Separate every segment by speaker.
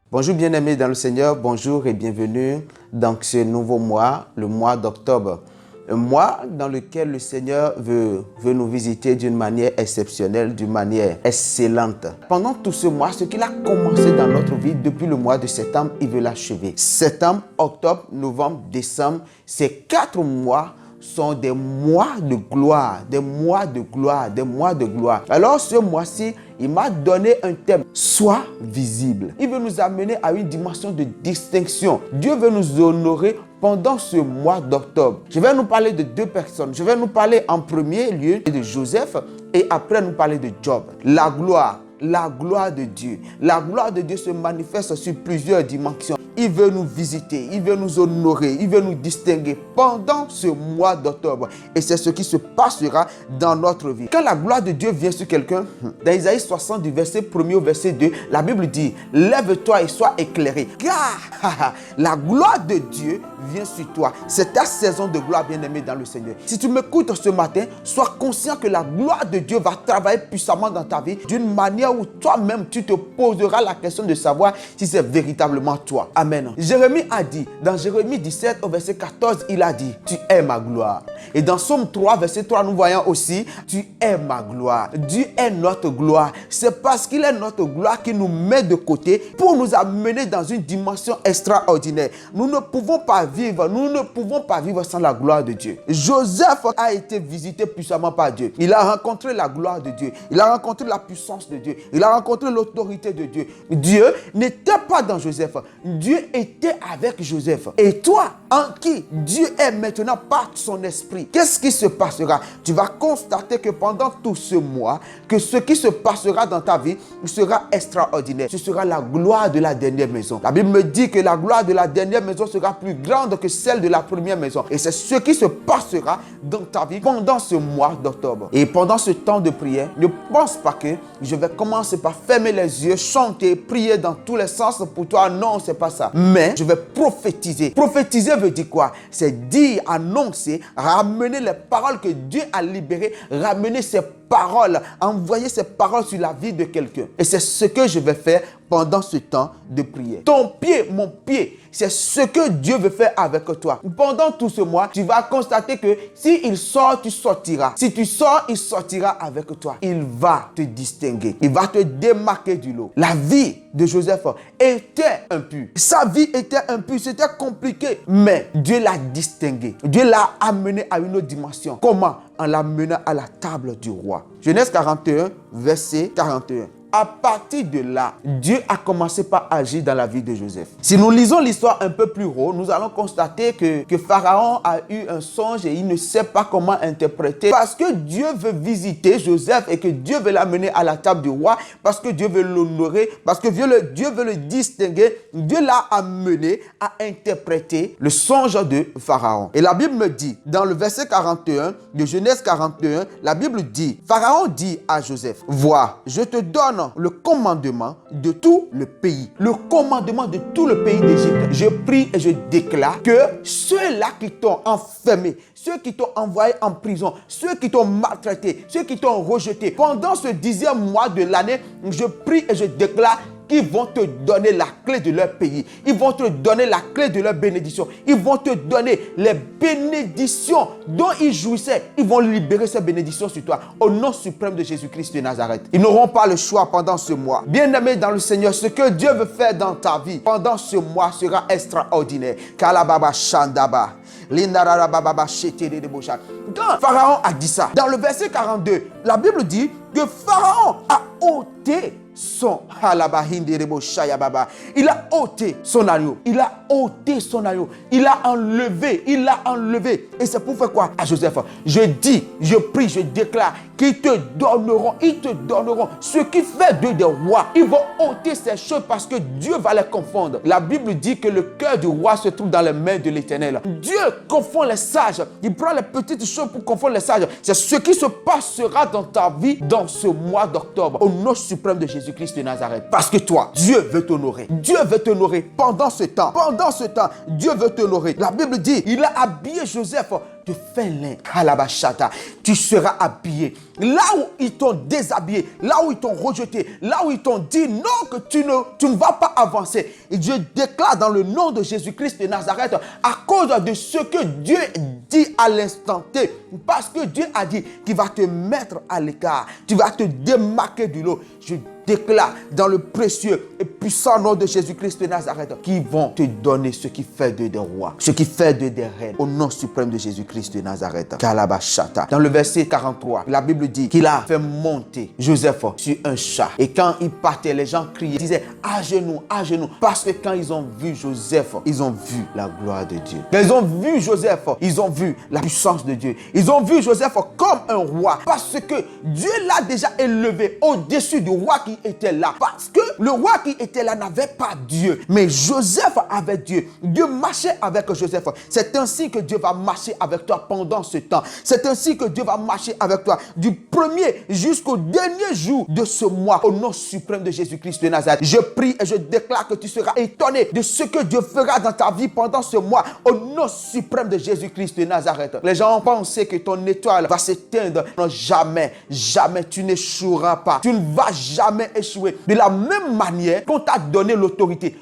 Speaker 1: Bonjour bien-aimés dans le Seigneur, bonjour et bienvenue dans ce nouveau mois, le mois d'octobre. Un mois dans lequel le Seigneur veut nous visiter d'une manière exceptionnelle, d'une manière excellente. Pendant tout ce mois, ce qu'il a commencé dans notre vie depuis le mois de septembre, il veut l'achever. Septembre, octobre, novembre, décembre, ces 4 mois sont des mois de gloire, des mois de gloire, des mois de gloire. Alors ce mois-ci, il m'a donné un thème, sois visible. Il veut nous amener à une dimension de distinction. Dieu veut nous honorer pendant ce mois d'octobre. Je vais nous parler de 2 personnes. Je vais nous parler en premier lieu de Joseph et après nous parler de Job. La gloire de Dieu. La gloire de Dieu se manifeste sur plusieurs dimensions. Il veut nous visiter, il veut nous honorer, il veut nous distinguer pendant ce mois d'octobre. Et c'est ce qui se passera dans notre vie. Quand la gloire de Dieu vient sur quelqu'un, dans Isaïe 60 du verset 1er au verset 2, la Bible dit, lève-toi et sois éclairé. Car la gloire de Dieu vient sur toi. C'est ta saison de gloire, bien-aimé dans le Seigneur. Si tu m'écoutes ce matin, sois conscient que la gloire de Dieu va travailler puissamment dans ta vie d'une manière où toi-même tu te poseras la question de savoir si c'est véritablement toi. Amen. Jérémie a dit, dans Jérémie 17 au verset 14, il a dit, tu es ma gloire. Et dans Somme 3, verset 3, nous voyons aussi, tu es ma gloire. Dieu est notre gloire. C'est parce qu'il est notre gloire qu'il nous met de côté pour nous amener dans une dimension extraordinaire. Nous ne pouvons pas vivre sans la gloire de Dieu. Joseph a été visité puissamment par Dieu. Il a rencontré la gloire de Dieu. Il a rencontré la puissance de Dieu. Il a rencontré l'autorité de Dieu. Dieu n'était pas dans Joseph. Dieu était avec Joseph. Et toi, en qui Dieu est maintenant par son esprit, qu'est-ce qui se passera? Tu vas constater que pendant tout ce mois, que ce qui se passera dans ta vie sera extraordinaire. Ce sera la gloire de la dernière maison. La Bible me dit que la gloire de la dernière maison sera plus grande que celle de la première maison. Et c'est ce qui se passera dans ta vie pendant ce mois d'octobre. Et pendant ce temps de prière, ne pense pas que je vais commencer par fermer les yeux, chanter, prier dans tous les sens pour toi. Non, c'est pas ça. Mais je vais prophétiser. Prophétiser veut dire quoi? C'est dire, annoncer, ramener les paroles que Dieu a libérées, ramener ses paroles, envoyer ces paroles sur la vie de quelqu'un. Et c'est ce que je vais faire pendant ce temps de prière. Ton pied, mon pied, c'est ce que Dieu veut faire avec toi. Pendant tout ce mois, tu vas constater que si il sort, tu sortiras. Si tu sors, il sortira avec toi. Il va te distinguer. Il va te démarquer du lot. La vie de Joseph était impure. Sa vie était impure. C'était compliqué. Mais Dieu l'a distingué. Dieu l'a amené à une autre dimension. Comment? En l'amenant à la table du roi. Genèse 41, verset 41. À partir de là, Dieu a commencé par agir dans la vie de Joseph. Si nous lisons l'histoire un peu plus haut, nous allons constater que Pharaon a eu un songe et il ne sait pas comment interpréter. Parce que Dieu veut visiter Joseph et que Dieu veut l'amener à la table du roi, parce que Dieu veut l'honorer, parce que Dieu veut le distinguer, Dieu l'a amené à interpréter le songe de Pharaon. Et la Bible me dit, dans le verset 41 de Genèse 41, la Bible dit, Pharaon dit à Joseph, vois, je te donne le commandement de tout le pays. Le commandement de tout le pays d'Égypte. Je prie et je déclare que ceux-là qui t'ont enfermé, ceux qui t'ont envoyé en prison, ceux qui t'ont maltraité, ceux qui t'ont rejeté, pendant ce 10e mois de l'année, je prie et je déclare qu'ils vont te donner la clé de leur pays. Ils vont te donner la clé de leur bénédiction. Ils vont te donner les bénédictions dont ils jouissaient. Ils vont libérer ces bénédictions sur toi. Au nom suprême de Jésus-Christ de Nazareth. Ils n'auront pas le choix pendant ce mois. Bien-aimé dans le Seigneur, ce que Dieu veut faire dans ta vie pendant ce mois sera extraordinaire. Kalababa Shandaba. Quand Pharaon a dit ça, dans le verset 42, la Bible dit que Pharaon a ôté son il a ôté son agneau. Il a ôté son agneau. Il a enlevé. Et c'est pour faire quoi à Joseph? Je dis, je prie, je déclare qu'ils te donneront. Ils te donneront ce qui fait d'eux des rois. Ils vont ôter ces choses parce que Dieu va les confondre. La Bible dit que le cœur du roi se trouve dans les mains de l'Éternel. Dieu confond les sages. Il prend les petites choses pour confondre les sages. C'est ce qui se passera dans ta vie dans ce mois d'octobre. Au nom suprême de Jésus. Jésus-Christ de Nazareth. Parce que toi, Dieu veut t'honorer. Dieu veut t'honorer pendant ce temps. Pendant ce temps, Dieu veut t'honorer. La Bible dit, il a habillé Joseph de fin lin. Kalabashata. Tu seras habillé. Là où ils t'ont déshabillé, là où ils t'ont rejeté, là où ils t'ont dit non, que tu ne vas pas avancer. Et Dieu déclare dans le nom de Jésus-Christ de Nazareth, à cause de ce que Dieu dit à l'instant T, parce que Dieu a dit qu'il va te mettre à l'écart, tu vas te démarquer du lot. Je déclare dans le précieux et puissant nom de Jésus-Christ de Nazareth qu'ils vont te donner ce qui fait d'eux des rois, ce qui fait d'eux des reines, au nom suprême de Jésus-Christ de Nazareth. Kalabashata. Dans le verset 43, la Bible dit qu'il a fait monter Joseph sur un chat. Et quand il partait, les gens criaient, disaient à genoux, parce que quand ils ont vu Joseph, ils ont vu la gloire de Dieu. Quand ils ont vu Joseph, ils ont vu la puissance de Dieu. Ils ont vu Joseph comme un roi, parce que Dieu l'a déjà élevé au-dessus du roi qui était là. Parce que le roi qui était là n'avait pas Dieu, mais Joseph avait Dieu. Dieu marchait avec Joseph. C'est ainsi que Dieu va marcher avec toi pendant ce temps. C'est ainsi que Dieu va marcher avec toi du premier jusqu'au dernier jour de ce mois, au nom suprême de Jésus-Christ de Nazareth. Je prie et je déclare que tu seras étonné de ce que Dieu fera dans ta vie pendant ce mois, au nom suprême de Jésus-Christ de Nazareth. Les gens ont pensé que ton étoile va s'éteindre. Non, jamais, jamais tu n'échoueras pas. Tu ne vas jamais échouer. De la même manière qu'on t'a donné l'autorité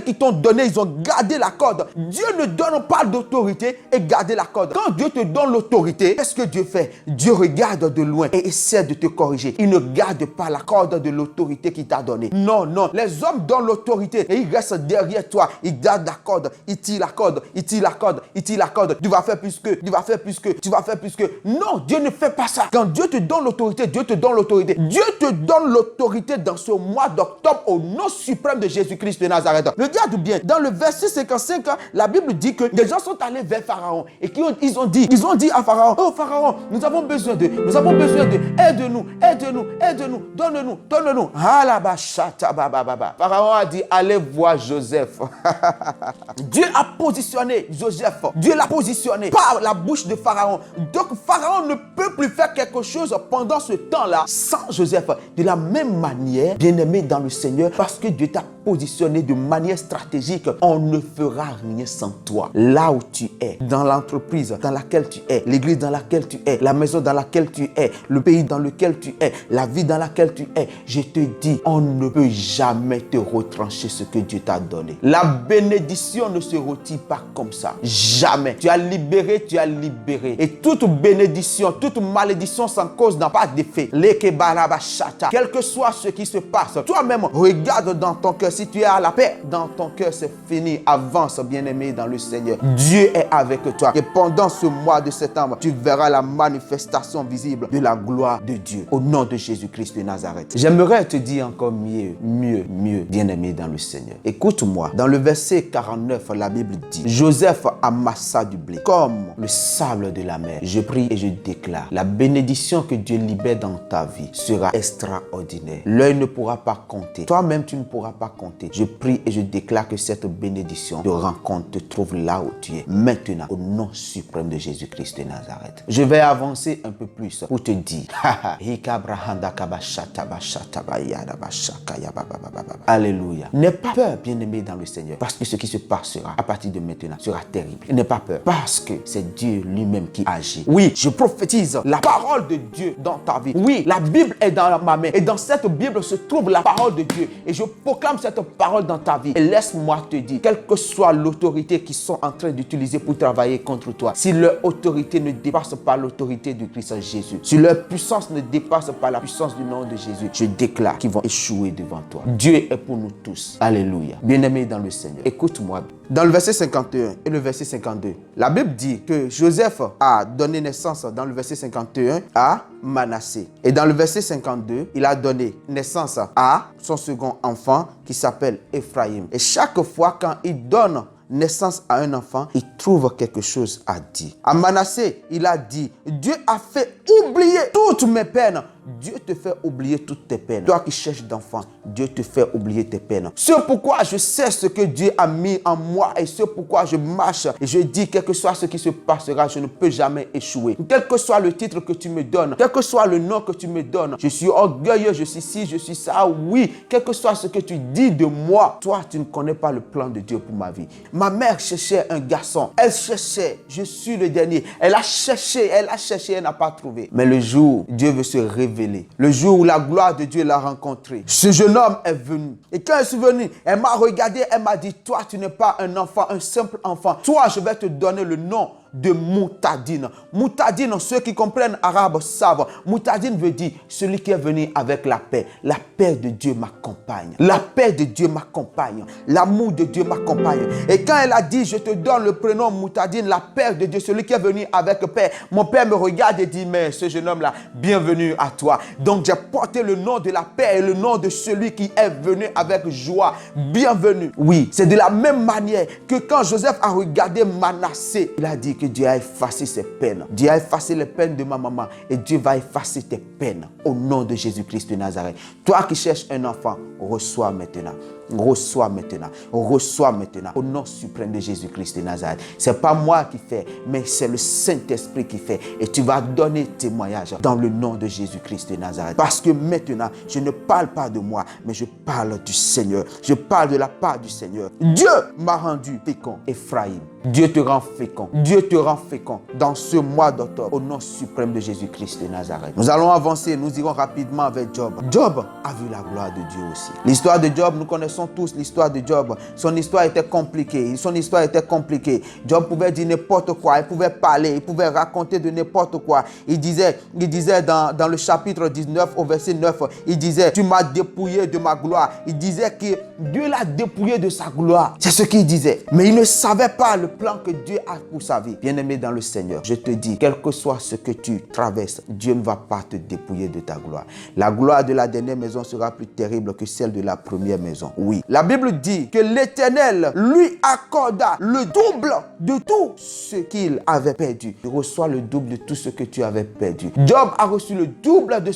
Speaker 1: qu'ils t'ont donné, ils ont gardé la corde. Dieu ne donne pas d'autorité et garder la corde. Quand Dieu te donne l'autorité, qu'est-ce que Dieu fait? Dieu regarde de loin et essaie de te corriger. Il ne garde pas la corde de l'autorité qu'il t'a donnée. Non, non. Les hommes donnent l'autorité et ils restent derrière toi. Ils gardent la corde. Ils tirent la corde. Ils tirent la corde. Ils tirent la corde. Tu vas faire plus que. Tu vas faire plus que. Tu vas faire plus que. Non, Dieu ne fait pas ça. Quand Dieu te donne l'autorité, Dieu te donne l'autorité. Dieu te donne l'autorité dans ce mois d'octobre au nom suprême de Jésus-Christ de Nazareth. Regarde bien, dans le verset 55, la Bible dit que les gens sont allés vers Pharaon et ils ont dit à Pharaon, oh Pharaon, nous avons besoin de, aide-nous, donne-nous. Pharaon a dit, allez voir Joseph. Dieu a positionné Joseph, Dieu l'a positionné par la bouche de Pharaon. Donc Pharaon ne peut plus faire quelque chose pendant ce temps-là sans Joseph. De la même manière, bien-aimé dans le Seigneur, parce que Dieu t'a positionné de manière stratégique, on ne fera rien sans toi. Là où tu es, dans l'entreprise dans laquelle tu es, l'église dans laquelle tu es, la maison dans laquelle tu es, le pays dans lequel tu es, la vie dans laquelle tu es, je te dis, on ne peut jamais te retrancher ce que Dieu t'a donné. La bénédiction ne se retire pas comme ça. Jamais. Tu as libéré. Et toute bénédiction, toute malédiction sans cause n'a pas d'effet. Quel que soit ce qui se passe, toi-même, regarde dans ton cœur. Si tu as la paix dans ton cœur, c'est fini. Avance, bien-aimé dans le Seigneur. Dieu est avec toi. Et pendant ce mois de septembre, tu verras la manifestation visible de la gloire de Dieu. Au nom de Jésus-Christ de Nazareth. J'aimerais te dire encore mieux, bien-aimé dans le Seigneur. Écoute-moi. Dans le verset 49, la Bible dit, Joseph amassa du blé comme le sable de la mer. Je prie et je déclare, la bénédiction que Dieu libère dans ta vie sera extraordinaire. L'œil ne pourra pas compter. Toi-même, tu ne pourras pas compter. Je prie et je déclare que cette bénédiction te rencontre, te trouve là où tu es. Maintenant, au nom suprême de Jésus-Christ de Nazareth. Je vais avancer un peu plus pour te dire. Alléluia. N'aie pas peur, bien-aimé dans le Seigneur, parce que ce qui se passera à partir de maintenant sera terrible. N'aie pas peur, parce que c'est Dieu lui-même qui agit. Oui, je prophétise la parole de Dieu dans ta vie. Oui, la Bible est dans ma main. Et dans cette Bible se trouve la parole de Dieu. Et je proclame cette parole dans ta vie. Et laisse-moi te dire, quelle que soit l'autorité qu'ils sont en train d'utiliser pour travailler contre toi, si leur autorité ne dépasse pas l'autorité de Christ Jésus, si leur puissance ne dépasse pas la puissance du nom de Jésus, je déclare qu'ils vont échouer devant toi. Dieu est pour nous tous. Alléluia. Bien-aimés dans le Seigneur, écoute-moi. Dans le verset 51 et le verset 52, la Bible dit que Joseph a donné naissance, dans le verset 51, à Manassé. Et dans le verset 52, il a donné naissance à son second enfant qui s'appelle Ephraïm. Et chaque fois quand il donne naissance à un enfant, il trouve quelque chose à dire. À Manassé, il a dit, Dieu a fait oublier toutes mes peines Dieu te fait oublier toutes tes peines. Toi qui cherches d'enfant, Dieu te fait oublier tes peines. C'est pourquoi je sais ce que Dieu a mis en moi et c'est pourquoi je marche et je dis, quel que soit ce qui se passera, je ne peux jamais échouer. Quel que soit le titre que tu me donnes, quel que soit le nom que tu me donnes, je suis orgueilleux, je suis ci, je suis ça, oui. Quel que soit ce que tu dis de moi, toi, tu ne connais pas le plan de Dieu pour ma vie. Ma mère cherchait un garçon. Elle cherchait, je suis le dernier. Elle a cherché, elle n'a pas trouvé. Mais le jour, Dieu veut se révéler. Le jour où la gloire de Dieu l'a rencontré. Ce jeune homme est venu. Et quand elle est venue, elle m'a regardé, elle m'a dit, toi, tu n'es pas un enfant, un simple enfant. Toi, je vais te donner le nom de Moutadine. Moutadine, ceux qui comprennent arabe savent. Moutadine veut dire celui qui est venu avec la paix. La paix de Dieu m'accompagne. La paix de Dieu m'accompagne. L'amour de Dieu m'accompagne. Et quand elle a dit, je te donne le prénom Moutadine, la paix de Dieu, celui qui est venu avec paix, mon père me regarde et dit, mais ce jeune homme-là, bienvenue à toi. Donc j'ai porté le nom de la paix et le nom de celui qui est venu avec joie. Bienvenue. Oui, c'est de la même manière que quand Joseph a regardé Manassé, il a dit que Dieu a effacé ses peines. Dieu a effacé les peines de ma maman et Dieu va effacer tes peines au nom de Jésus-Christ de Nazareth. Toi qui cherches un enfant, reçois maintenant. Reçois maintenant. Reçois maintenant. Au nom suprême de Jésus-Christ de Nazareth. Ce n'est pas moi qui fais, mais c'est le Saint-Esprit qui fait. Et tu vas donner témoignage dans le nom de Jésus-Christ de Nazareth. Parce que maintenant, je ne parle pas de moi, mais je parle du Seigneur. Je parle de la part du Seigneur. Dieu m'a rendu fécond, Ephraïm. Dieu te rend fécond. Dieu te rend fécond dans ce mois d'octobre. Au nom suprême de Jésus-Christ de Nazareth. Nous allons avancer. Nous irons rapidement avec Job. Job a vu la gloire de Dieu aussi. L'histoire de Job, nous connaissons tous l'histoire de Job. Son histoire était compliquée. Job pouvait dire n'importe quoi. Il pouvait parler. Il pouvait raconter de n'importe quoi. Il disait dans le chapitre 19 au verset 9, il disait, tu m'as dépouillé de ma gloire. Il disait que Dieu l'a dépouillé de sa gloire. C'est ce qu'il disait. Mais il ne savait pas le plan que Dieu a pour sa vie. Bien-aimé dans le Seigneur, je te dis, quel que soit ce que tu traverses, Dieu ne va pas te dépouiller de ta gloire. La gloire de la dernière maison sera plus terrible que celle de la première maison. Oui. La Bible dit que l'Éternel lui accorda le double de tout ce qu'il avait perdu. Tu reçois le double de tout ce que tu avais perdu. Job a reçu le double de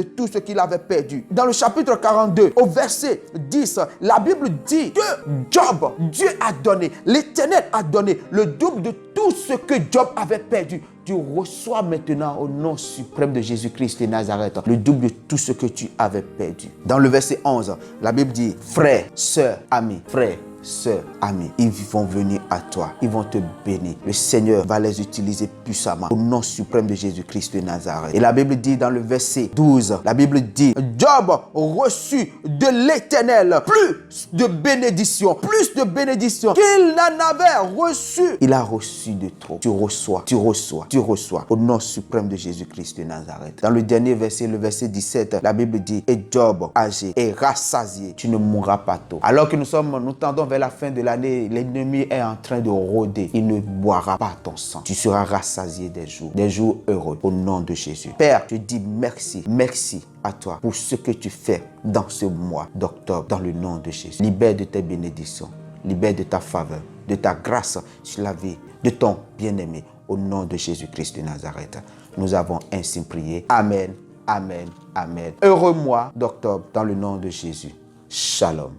Speaker 1: tout ce qu'il avait perdu. Dans le chapitre 42, au verset 10, la Bible dit que Job, Dieu a donné, l'Éternel a donné le double de tout ce que Job avait perdu. Tu reçois maintenant au nom suprême de Jésus-Christ de Nazareth le double de tout ce que tu avais perdu. Dans le verset 11, la Bible dit, frères, sœurs, amis, frères, sœurs, amis, ils vont venir à toi, ils vont te bénir. Le Seigneur va les utiliser puissamment au nom suprême de Jésus-Christ de Nazareth. Et la Bible dit dans le verset 12, la Bible dit, Job reçut de l'Éternel plus de bénédictions qu'il n'en avait reçu. Il a reçu de trop. Tu reçois au nom suprême de Jésus-Christ de Nazareth. Dans le dernier verset, le verset 17, la Bible dit, et Job, âgé et rassasié, tu ne mourras pas tôt. Alors que nous tendons vers la fin de l'année, l'ennemi est en train de rôder. Il ne boira pas ton sang. Tu seras rassasié des jours heureux au nom de Jésus. Père, je dis merci à toi pour ce que tu fais dans ce mois d'octobre, dans le nom de Jésus. Libère de tes bénédictions, libère de ta faveur, de ta grâce sur la vie de ton bien-aimé au nom de Jésus-Christ de Nazareth. Nous avons ainsi prié. Amen, amen, amen. Heureux mois d'octobre dans le nom de Jésus. Shalom.